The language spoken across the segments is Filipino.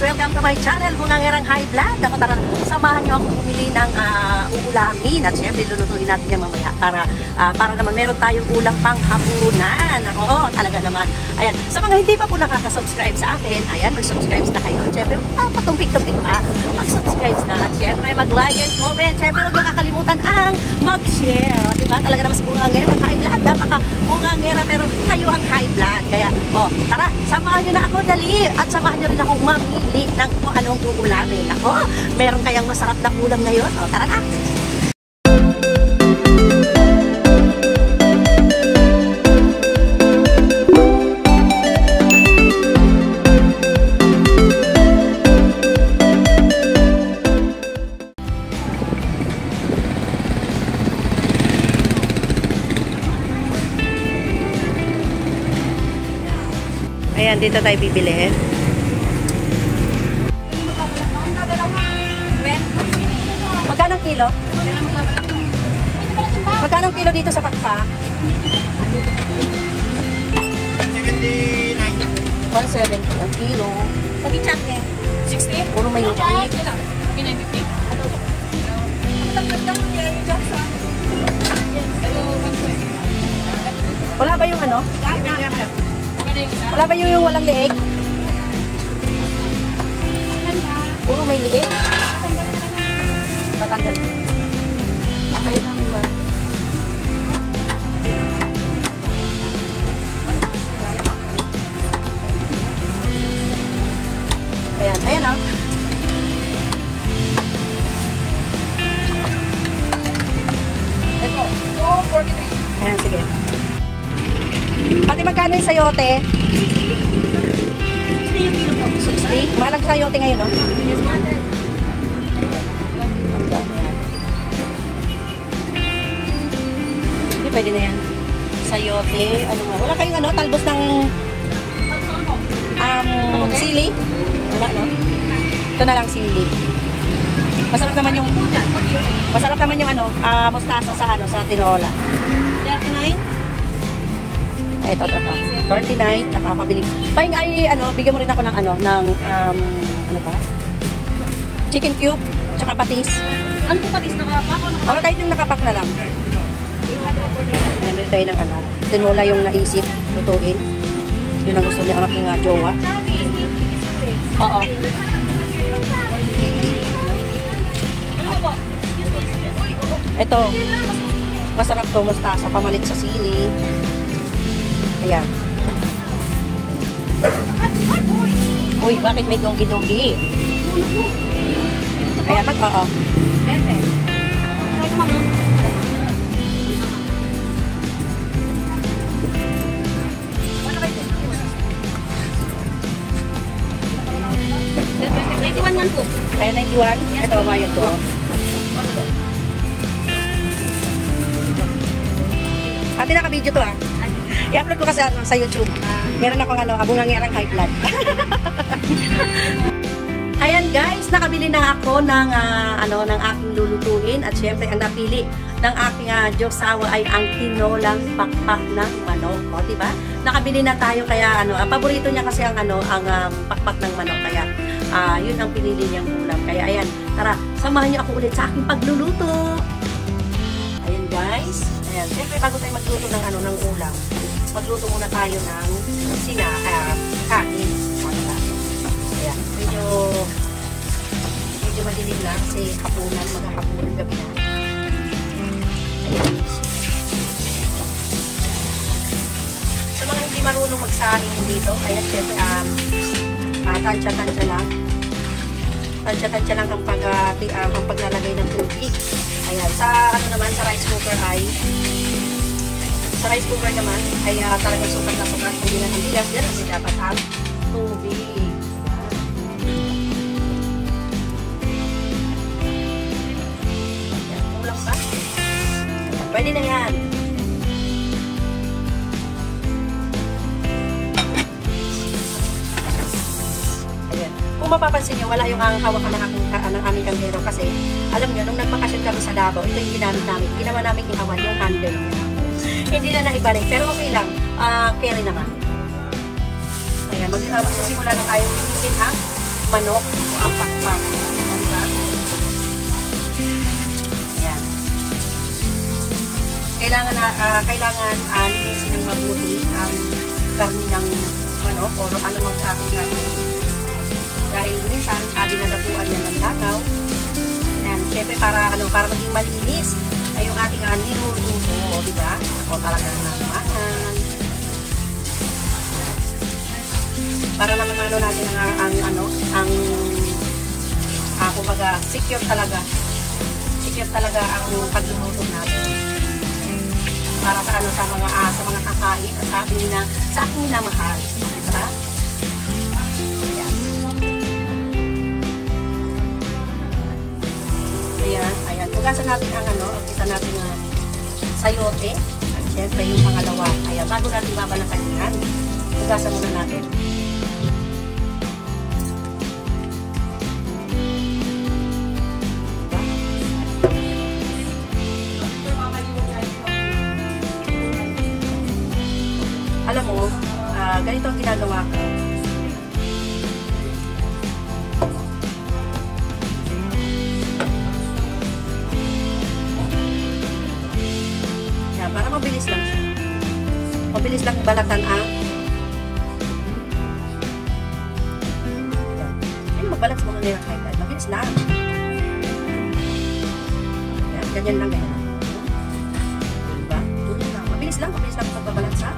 Welcome to my channel, Bungangerang High Blood. Dapat tara, samahan niyo ako bumili ng uulamin. At syempre, lulutuin natin yan mamaya para naman meron tayong ulam pang hapunan. Oo, talaga naman. Ayan, sa mga hindi pa po nakaka-subscribe sa akin, ayan, mag-subscribe na kayo. Syempre, patumpik-tumpik pa. Mag-subscribe na. At syempre, mag-like and comment. Syempre, huwag niyo kakalimutan ang mag-share. Diba? Talaga naman sa Bungangerang High Blood. Napaka-bungangera, pero kayo ang high blood. Kaya, tara, samahan niyo na ako, dali. At samahan niyo rin ako mamili ng kung anong uulamin. Ako, meron kayang masarap na ulam ngayon. Tara na! Ayan, dito tayo bibili. Magkano kilo? Magkano kilo dito sa pakpak? 79. 170 ang kilo. Pag-i-chat niya? 60? Puro may uti. Wala ba yung ano? Wala ba yung walang leeg? Puro may leeg? Patanggal. Okay lang ba? Ayan, ayan o. Ito. 243. Ayan, sige. Pati magkano yung sayote? 60. Mahal ang sayote ngayon, no? Hindi, pwede na yan. Sayote, ano nga. Wala kayong ano, talbos ng sili? Wala, no? Ito na lang sili. Masarap naman yung ano, mustasa sa ano, sa tinola. 39? Ito. 39, nakakabili. Pahing ay, ano, bigyan mo rin ako ng, ano ano ba? Chicken cube, tsaka patis. Ano po patis? Nakapak? Ako kahit yung nakapak na lang. Meron tayo ng, ano, tinola yung naisip, lutuin. Yun ang gusto niya ang aking jowa. Oo. Ito, masarap to, mustasa, pamalit sa sili. Ayan. Uy, bakit may donggi-donggi? Ayan, oo. Kaya 91? Ito, mayo to. Ate, naka-video to ah. I-upload ko kasi sa YouTube. Meron akong Bungangerang High Blood. Ayan guys, nakabili na ako ng ng aking lulutuin at syempre ang napili ng aking josawa ay ang tinolang pakpak ng manok, di ba? Nakabili na tayo kaya paborito niya kasi ang pakpak ng manok kaya yun ang pinili niyang ulam. Kaya ayan, tara, samahan niyo ako ulit sa aking pagluluto. Ayan guys. Ayan, syempre bago tayo magluto ng ulam, magluto muna tayo ng kanin. Ayan, medyo madilim na kasi hapunan, maghahapunan gabi na. Ayan. Sa mga hindi marunong magsahing dito, ayan, syempre, tansya-tansya lang. Tansya-tansya lang ang paglalagay ng tubig. Ayan, sa sa rice cooker naman ay talagang sukat na sukat hindi na ng bigas. Yan kasi dapat ang tubig. Yan, kulang pa. Pwede na yan. Ayan. Kung mapapansin nyo, wala yung hawakan ng aming kaldero kasi alam nyo, nung nagpakasyon kami sa Davao, ito yung ginamit namin. Ginawa namin ihawan yung handle. Hindi na naibalik, pero okay lang. Carry naman. Ayan, magsisimula na tayo initin ang manok o ang pakpak. Diba? Ayan. Kailangan linisin ng mabuti ang karni ng manok o ano mang sakong natin. Dahil minsan, dinadapuan yan ng lakaw. Ayan, syempre para maging malinis ay yung ating niluluto, di ba? O talagang nasumahan. Para naman natin kumbaga, secure talaga ang pagluluto natin. Para sa mga kakain at sa aking minamahal. Diba? Ayan. Tugasan natin kita natin sayote. At syempre yung pangalawa. Ayan, bago natin babalatan yan, tugasan muna natin. Alam mo, ganito ang ginagawa ko. Yan, para mabilis lang siya. Mabilis lang balatan ang magbalat sa mga nirang highlight. Mabilis lang. Yan, ganyan lang. Diba? Mabilis lang pagbabalat sa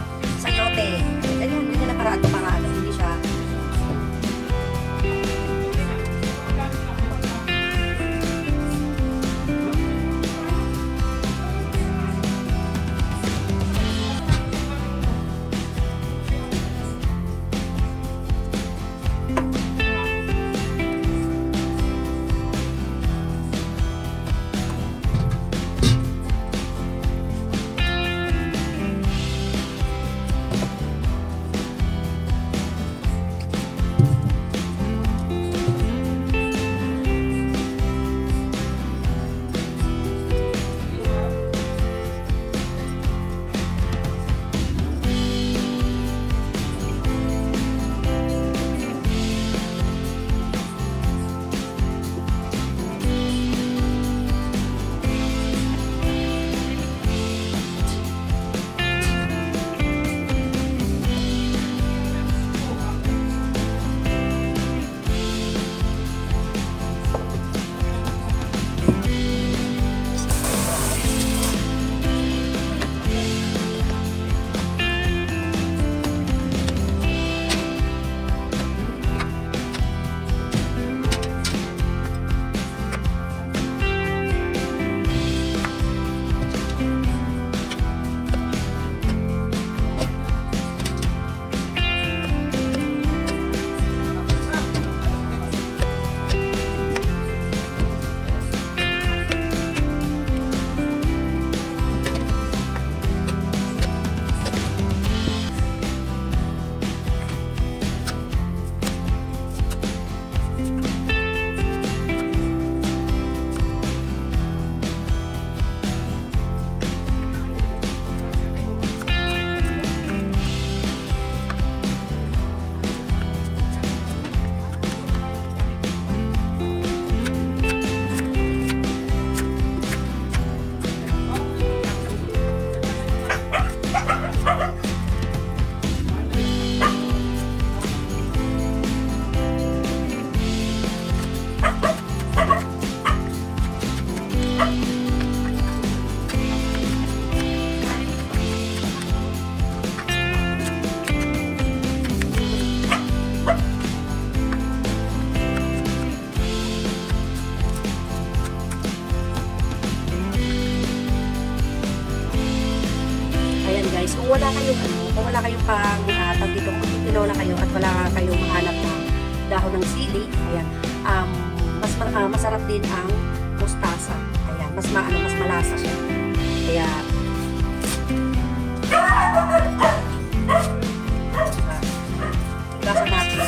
sayote. Ganyan na paraan hindi siya kung wala kayong pang dito, kung tinola kayo at wala kayong mahanap na dahon ng sili, ayan, masarap din ang mustasa. Ayan, mas malasa siya. Kaya gasa natin.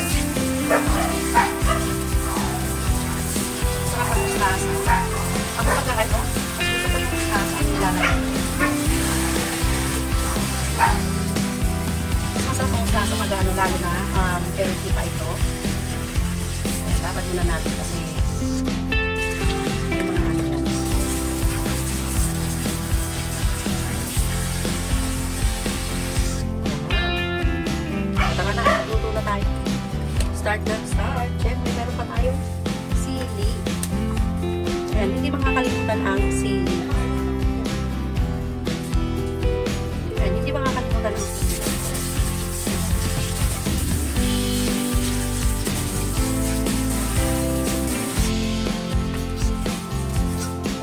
Masarap ang mustasa. Ako mas gusto ko yung mustasa ang nilalagay. Masarap ang mustasa lalo na healthy pa ito. muna natin kasi yung mga ano yan. Tara na, luto na tayo. Start na, start. Siyempre, meron pa tayong sili. Ayan, hindi makakalimutan ang sili. Ayan, hindi makakalimutan ang sili.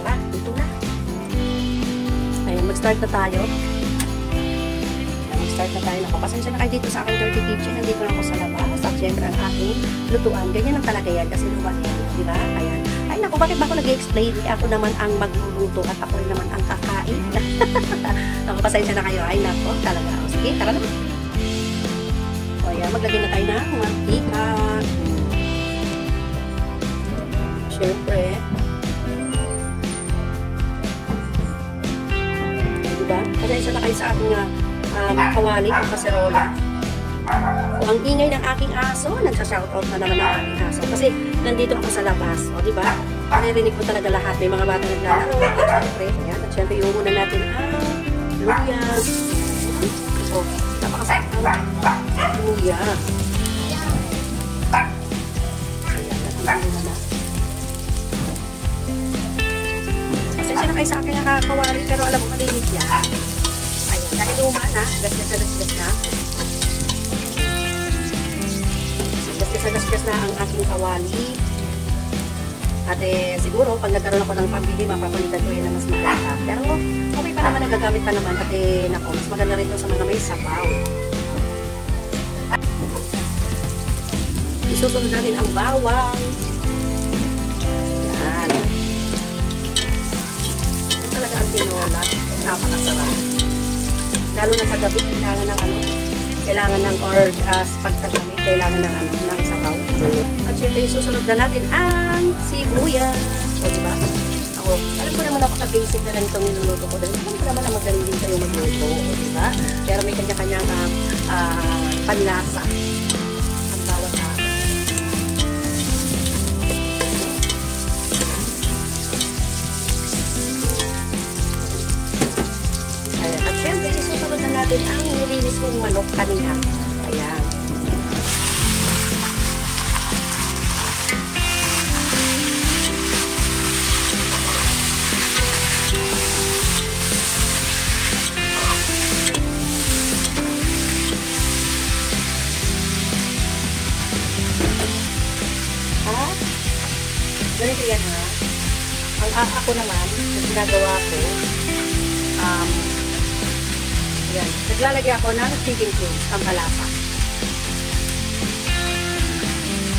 Tara, luto na. Ayan, mag-start na tayo. Start na tayo. Ako, pasensya na kayo dito sa aking dirty kitchen. Nandito na ako sa labas. At syempre ang aking lutuan. Ganyan ang talaga yan. Kasi luwan yan. Diba? Ayan. Ay naku, bakit ba ako nag-explain? Ako naman ang magluluto at ako rin naman ang kakain. Naku, pasensya na kayo. Ay naku, talaga. O, sige, tara na. O, ayan. Maglagay na tayo ng mantika. Syempre. Diba? Pasensya na kayo sa aking kawali o kaserola. Ang ingay ng aking aso, nagsha-shoutout na naman ang aking aso. Kasi nandito ako sa labas. O, diba? Naririnig ko talaga lahat. May mga bata naglalaro. At syempre, ayan. At syempre, yung muna natin ang luya. O, napakasarap ang luya. Ayan, natanggalin na na. Pasensya na kayo sa aking kawali, pero alam mo, malinis yan. Dahil luma na, gasgas na. Gasgas na ang aking kawali. At siguro, pag nagkaroon ako ng pambili, mapapalitan ko yun na mas maganda. Pero, okay pa naman, nagagamit pa naman. At nako, mas maganda rin ito sa mga may sabaw. Isusunod natin ang bawang. Yan. Ito talaga ang tinola. Napakasarap. Lalo na sa gabi, kailangan ng or pagkagabi, kailangan ng ng sabaw. At syempre, susunod na natin ang sibuyas. O, diba? Ako, alam ko naman ako sa basic na lang itong niluluto ko. Dahil alam ko naman na magaling din kayo magluto. O, diba? Pero may kanya-kanyang panlasa. Ang bawat tao. At syempre, isusunod na natin ang nilinis kong manok kanina. Ayan. Ganito yan ha. Ako naman, yung ginagawa ko, yan. Naglalagay ako ng chicken cubes, ang kalapa.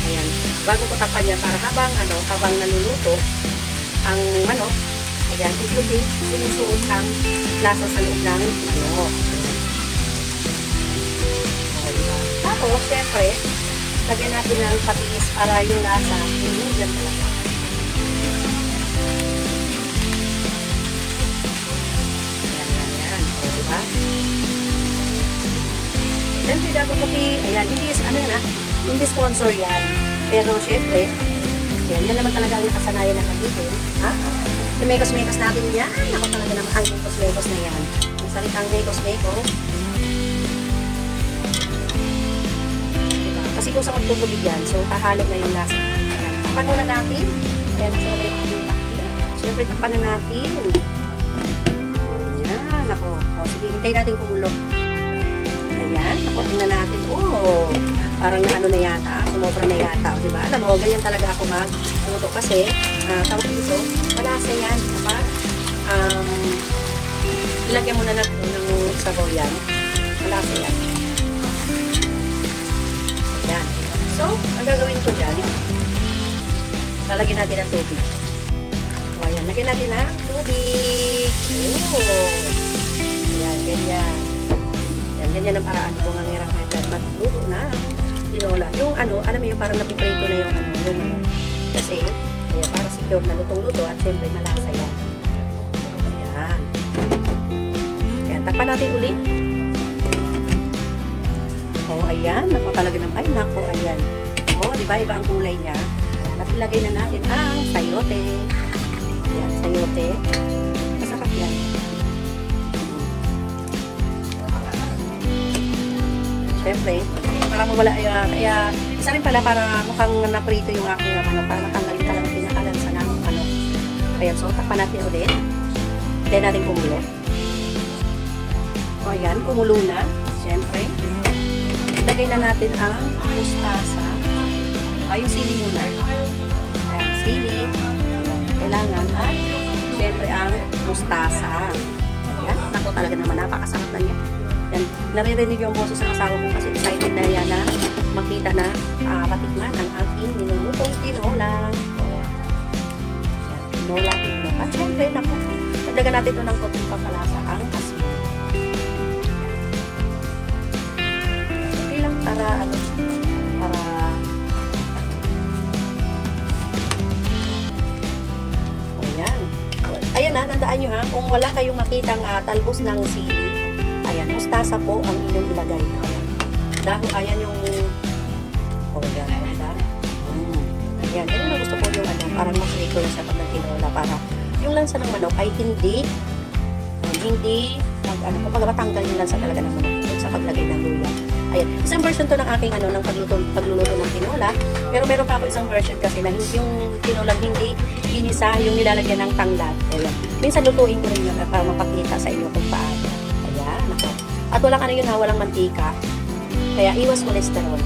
Ayan. Bago ko tapan yan, para habang naluluto, ang manok, ayan, including sinusuot ang lasa sa loob ng manok. Tapos, syempre, lagyan natin ng patiis para yung lasa, yung dyan talaga. Diba? Siyempre, dapat kasi, ayan, hindi sponsor yan. Pero, syempre, yan naman talaga ang nakasanayan ng kandito. Ha? Yung mekos-mekos natin yan. Ako talaga naman ang mekos-mekos na yan. Yung salitang mekos-mekos. Diba? Kasi kung sa magtutubig yan, so, tahalo na yung lasa. Tapan muna natin. Ayan, syempre, tapan na natin. Ako. O, sige, hintayin natin kumulo. Ayan, ako, tingnan natin. Oh, parang na yata, sumobra na yata. O, diba? Alam mo, ganyan talaga ako mag-luto kasi, tawag dito, malasa yan. Diba? Ilagyan mo na natin ng sabaw yan. Malasa yan. Ayan. So, ang gagawin ko dyan, lalagyan natin ng tubig. O, ayan, lagyan natin ng tubig. Oh. Yan, ganyan. Yan, ganyan ang paraan ko ng hirang hagad. Magluto na. Tinola. Yung alam mo yung parang napiprito na yung yung kasi, ayan, para secure na lutong-luto at syempre malasa yan. Ayan. Ayan, takpan natin ulit. O, ayan. Naku talaga naman. Ay, naku, ayan. O, diba? Iba ang kulay niya. At ilagay na natin ang sayote. Ayan, sayote. Masarap yan. Siyempre, para mawala, kaya isa rin pala para mukhang naprito yung aking para matanggalin talagang pinakalansa ng manok. Ayan, so takpan natin ulit. Then natin kumulo. So ayan, kumulo na. Siyempre, ilagay na natin ang mustasa. Yung sili muna. Ayan, sili. Kailangan ay siyempre ang mustasa. Ayan, naku talaga naman, napakasarap na niya. Yan, naririnig yung boses ng asawa ko kasi excited na yan na makita na patikman ang aking nilulutong tinola. Yan, tinola. At syempre, naku, nagdagan natin ito ng konting pampalasa ang asin. Okay lang para, ayan. Ayan na, tandaan nyo ha, kung wala kayong makitang talbos ng sili, ayan, mustasa po ang inyong ilagay. Dahil, ayan yung, ayan, ayan, yan ang gusto ko yung parang masariko na siya pag nagtinola para yung lansa ng manok ay hindi, kapag matanggal yung lansa talaga ng manok sa paglagay ng luya. Ayan, isang version to ng aking, ng pagluluto ng tinola, pero meron pa ako isang version kasi na yung tinola hindi ginisa, yung nilalagyan ng tanglad. Ayan, minsan lutuin ko rin yun para mapakita sa inyo kung paano. At walang walang mantika. Kaya iwas cholesterol.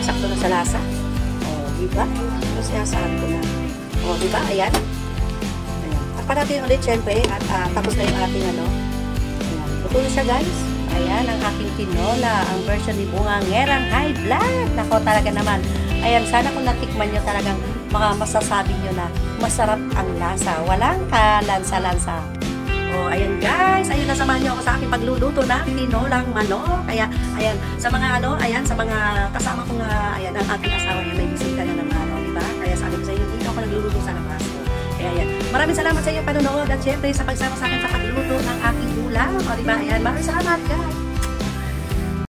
Sakto na sa lasa. O, diba? Tapos sinasabi ko na. O, diba? Ayan. Takpan natin ulit, syempre. At tapos na yung ating Ayan. Luto na siya, guys. Ayan, ang aking tinola. Ang version ni Bungangerang High Blood. Nako, talaga naman. Ayan, sana kung natikman nyo talagang masasabi nyo na masarap ang lasa. Walang kalansa-lansa. O, ayan guys. Ayun, nasamahan nyo ako sa aking pagluluto ng tinolang manok. Kaya, ayan, sa mga sa mga kasama ko nga, ayan, ang aking asawa niya may bisita na naman. O, diba? Kaya sabi ko sa inyo, dito ako nagluluto sa labas. Kaya, ayan. Maraming salamat sa inyo panonood at syempre sa pagsama sa akin sa pagluto ng aking ulam. O, diba? Ayan, maraming salamat guys.